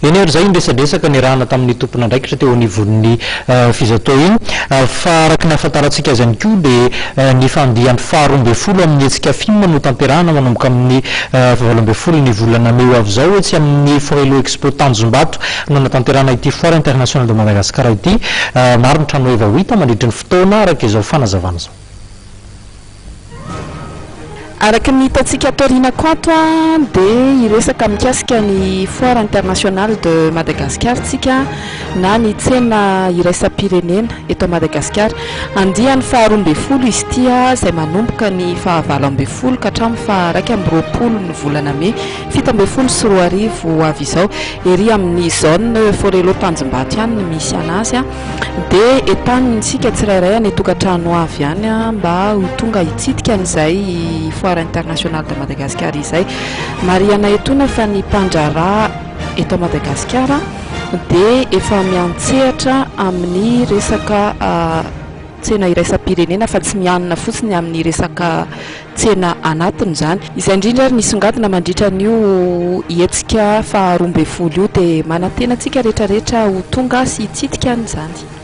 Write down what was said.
Eny zay ndresadresaka ny rahana tamin'ny tompona ndraikitra teo anivon'ny fizato iny fa araky ny ahafantarantsika azy ihany koa dia ny fandihan'ny faharoambe folo amin'ny hetsika film no tamperahana manomboka amin'ny valoambe folo ny volana May avy zao tsy amin'ny Forelo Expo Tanjombato no natanterahana ity foire international de Madagascar ity maro ny trano efa hita mandritra ny fotoana araka izao fanazavana zao. Araka ny hitantsika atoriana koato dia iresaka mikasika ny foire international de Madagascar tsika na ny tsena iraisam-pirenena eto Madagascar andiany faharoambe folo izy ity izay manomboka ny fahavaloambe folo ka hatramin'ny faharaiky amby roapolo ny volana May 17 sy 20 avy izao ery amin'ny zone Forelo Tanjombato ihany no misy anazy dia etanintsika tsirairay ny tokantrano avy ihany mba ho tonga hitsidika an'izay foire international de Madagascar izay mariana etona fa ny mpandrara eto Madagascar dia efa miantsehatra amin'ny resaka tsena iraisam-pirenena fa tsy mianina fotsiny amin'ny resaka tsena anatiny zany izay indrindra ary nisongadina mandritra an'io hetsika faharoambe folo io dia manantena antsika rehetrarehetra ho tonga sy hitsidika an'izany.